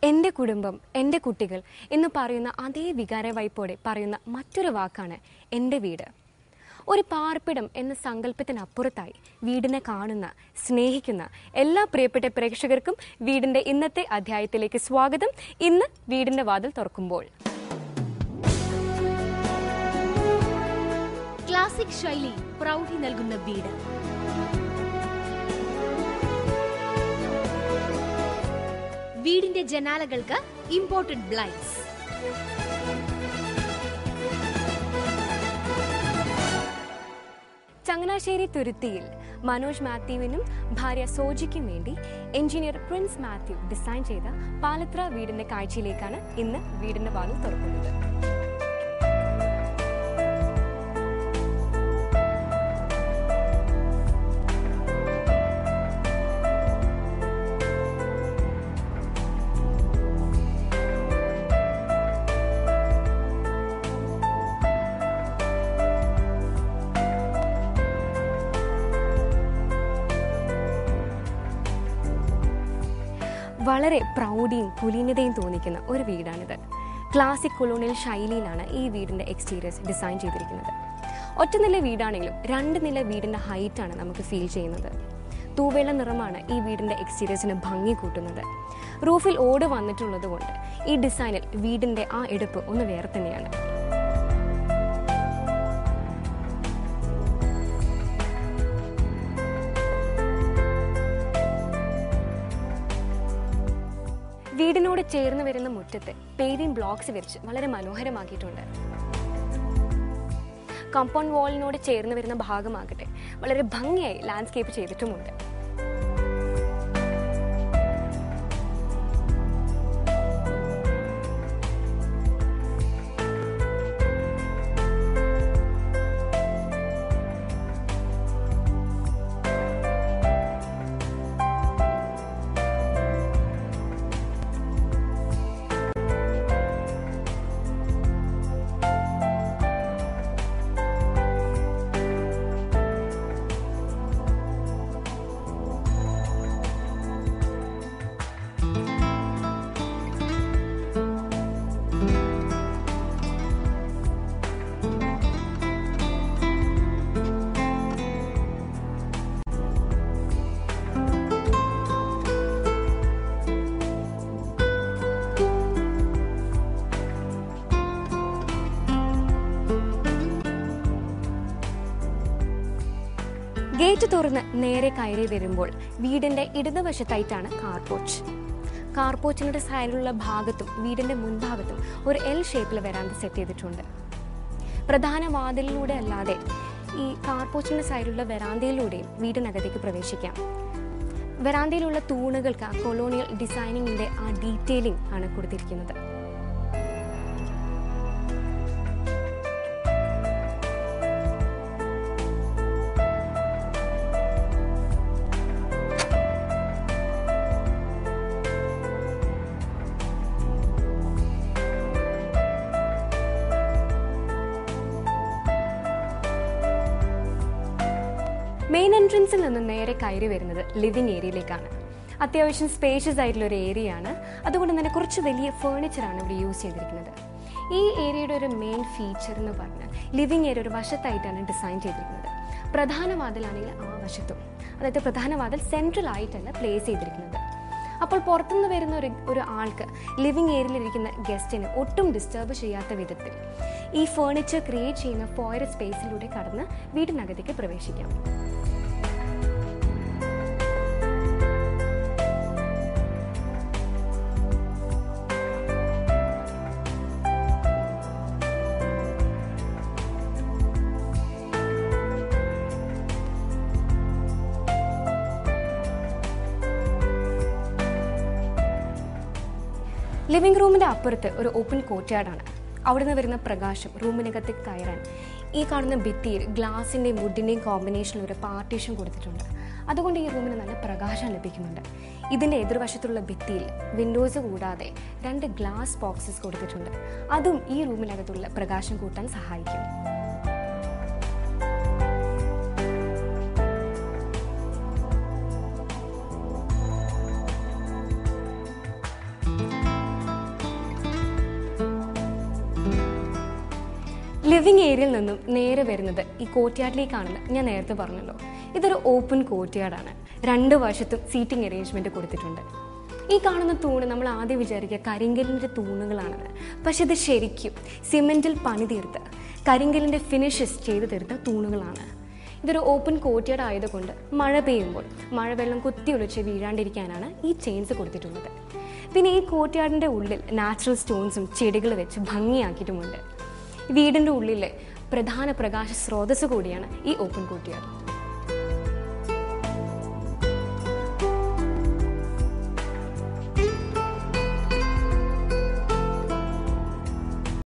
എൻ്റെ കുടുംബം, എൻ്റെ കുട്ടികൾ എന്ന് പറയുന്ന അതേ വികാരവായ്പോടെ പറയുന്ന മറ്റൊരു വാക്കാണ് എൻ്റെ വീട്. ഒരു പാർപ്പിടം എന്ന സങ്കല്പത്തിനപ്പുറത്തായി വീടിനെ കാണുന്ന, സ്നേഹിക്കുന്ന എല്ലാ പ്രിയപ്പെട്ട പ്രേക്ഷകർക്കും വീടിൻ്റെ ഇന്നത്തെ അധ്യായത്തിലേക്ക് സ്വാഗതം. ഇന്ന് വീടിൻ്റെ വാതിൽ തുറക്കുമ്പോൾ ക്ലാസിക് ശൈലി പ്രൗഢി നൽകുന്ന വീട്. വീടിന്റെ ജനാലകൾക്ക് ഇമ്പോർട്ടഡ് ബ്ലൈൻഡ്സ്. ചങ്ങനാശ്ശേരി തുരുത്തിയിൽ മനോജ് മാത്യുവിനും ഭാര്യ സോജിക്കും വേണ്ടി എഞ്ചിനീയർ പ്രിൻസ് മാത്യു ഡിസൈൻ ചെയ്ത പാലത്ര വീടിന്റെ കാഴ്ചയിലേക്കാണ് ഇന്ന് വീടിന്റെ വാതിൽ തുറക്കുന്നത്. വളരെ പ്രൗഢിയും കുലീനതയും തോന്നിക്കുന്ന ഒരു വീടാണിത്. ക്ലാസിക് കൊളോണിയൽ ശൈലിയിലാണ് ഈ വീടിൻ്റെ എക്സ്റ്റീരിയേഴ്സ് ഡിസൈൻ ചെയ്തിരിക്കുന്നത്. ഒറ്റനില വീടാണെങ്കിലും 2 നില വീടിൻ്റെ ഹൈറ്റാണ് നമുക്ക് ഫീൽ ചെയ്യുന്നത്. തൂവെള്ള നിറമാണ് ഈ വീടിൻ്റെ എക്സ്റ്റീരിയേഴ്സിന് ഭംഗി കൂട്ടുന്നത്. റൂഫിൽ ഓട് വന്നിട്ടുള്ളത് കൊണ്ട് ഈ ഡിസൈനിൽ വീടിൻ്റെ ആ എടുപ്പ് ഒന്ന് വേറെ തന്നെയാണ്. വീടിനോട് ചേർന്ന് വരുന്ന മുറ്റത്ത് പേവിംഗ് ബ്ലോക്സ് വിരിച്ച് വളരെ മനോഹരമാക്കിയിട്ടുണ്ട്. കോമ്പൗണ്ട് വാളിനോട് ചേർന്ന് വരുന്ന ഭാഗമാകട്ടെ വളരെ ഭംഗിയായി ലാൻഡ്സ്കേപ്പ് ചെയ്തിട്ടുമുണ്ട്. ഗേറ്റ് തുറന്ന് നേരെ കയറി വരുമ്പോൾ വീടിന്റെ ഇടതുവശത്തായിട്ടാണ് കാർപോർച്ച്. കാർപോർച്ചിന്റെ സൈഡിലുള്ള ഭാഗത്തും വീടിന്റെ മുൻഭാഗത്തും ഒരു എൽ ഷേപ്പിൽ വരാന്ത സെറ്റ് ചെയ്തിട്ടുണ്ട്. പ്രധാന വാതിലിലൂടെ അല്ലാതെ ഈ കാർപോർച്ചിന്റെ സൈഡിലുള്ള വരാന്തയിലൂടെയും വീടിനകത്തേക്ക് പ്രവേശിക്കാം. വരാന്തയിലുള്ള തൂണുകൾക്ക് കൊളോണിയൽ ഡിസൈനിങ്ങിന്റെ ആ ഡീറ്റെയിലിംഗ് ആണ് കൊടുത്തിരിക്കുന്നത്. മെയിൻ എൻട്രൻസിൽ നിന്ന് നേരെ കയറി വരുന്നത് ലിവിംഗ് ഏരിയയിലേക്കാണ്. അത്യാവശ്യം സ്പേഷ്യസ് ആയിട്ടുള്ള ഒരു ഏരിയ ആണ്. അതുകൊണ്ട് തന്നെ കുറച്ച് വലിയ ഫേർണിച്ചറാണ് ഇവിടെ യൂസ് ചെയ്തിരിക്കുന്നത്. ഈ ഏരിയയുടെ ഒരു മെയിൻ ഫീച്ചർ എന്ന് പറഞ്ഞാൽ ലിവിംഗ് ഏരിയ ഒരു വശത്തായിട്ടാണ് ഡിസൈൻ ചെയ്തിരിക്കുന്നത്. പ്രധാന വാതിലാണെങ്കിൽ ആ വശത്തും, അതായത് പ്രധാന വാതിൽ സെൻട്രൽ ആയിട്ടല്ല പ്ലേസ് ചെയ്തിരിക്കുന്നത്. അപ്പോൾ പുറത്തുനിന്ന് വരുന്ന ഒരു ആൾക്ക് ലിവിംഗ് ഏരിയയിലിരിക്കുന്ന ഗസ്റ്റിന് ഒട്ടും ഡിസ്റ്റർബ് ചെയ്യാത്ത വിധത്തിൽ ഈ ഫേർണിച്ചർ ക്രിയേറ്റ് ചെയ്യുന്ന ഫോയർ സ്പേസിലൂടെ കടന്ന് വീടിനകത്തേക്ക് പ്രവേശിക്കാം. ലിവിംഗ് റൂമിൻ്റെ അപ്പുറത്ത് ഒരു ഓപ്പൺ കോർട്ട്യാർഡാണ്. അവിടെ നിന്ന് വരുന്ന പ്രകാശം റൂമിനകത്തേക്ക് കയറാൻ ഈ കാണുന്ന ഭിത്തിയിൽ ഗ്ലാസിൻ്റെയും വുഡിൻ്റെയും കോമ്പിനേഷനിൽ ഒരു പാർട്ടീഷൻ കൊടുത്തിട്ടുണ്ട്. അതുകൊണ്ട് ഈ റൂമിന് നല്ല പ്രകാശം ലഭിക്കുന്നുണ്ട്. ഇതിൻ്റെ എതിർവശത്തുള്ള ഭിത്തിയിൽ വിൻഡോസ് കൂടാതെ 2 ഗ്ലാസ് ബോക്സസ് കൊടുത്തിട്ടുണ്ട്. അതും ഈ റൂമിനകത്തുള്ള പ്രകാശം കൂട്ടാൻ സഹായിക്കും. ലിവിങ് ഏരിയയിൽ നിന്നും നേരെ വരുന്നത് ഈ കോർട്ട്യാർഡിലേക്കാണെന്ന് ഞാൻ നേരത്തെ പറഞ്ഞല്ലോ. ഇതൊരു ഓപ്പൺ കോർട്ട്യാർഡാണ്. 2 വശത്തും സീറ്റിംഗ് അറേഞ്ച്മെൻറ്റ് കൊടുത്തിട്ടുണ്ട്. ഈ കാണുന്ന തൂണ് നമ്മൾ ആദ്യം വിചാരിക്കുക കരിങ്കല്ലിൻ്റെ തൂണുകളാണെന്ന്. പക്ഷെ ഇത് ശരിക്കും സിമെൻറ്റിൽ പണി തീർത്ത് കരിങ്കല്ലിൻ്റെ ഫിനിഷസ് ചെയ്ത് തീർത്ത തൂണുകളാണ്. ഇതൊരു ഓപ്പൺ കോർട്ട്യാർഡ് ആയതുകൊണ്ട് മഴ പെയ്യുമ്പോൾ മഴവെള്ളം കുത്തിയൊളിച്ച് വീഴാണ്ടിരിക്കാനാണ് ഈ ചെയിൻസ് കൊടുത്തിട്ടുള്ളത്. പിന്നെ ഈ കോർട്ട്യാർഡിൻ്റെ ഉള്ളിൽ നാച്ചുറൽ സ്റ്റോൺസും ചെടികൾ വെച്ച് ഭംഗിയാക്കിയിട്ടുമുണ്ട്. വീടിൻ്റെ ഉള്ളിലെ പ്രധാന പ്രകാശ സ്രോതസ്സ് കൂടിയാണ് ഈ ഓപ്പൺ കോർട്ട്യാർഡ്.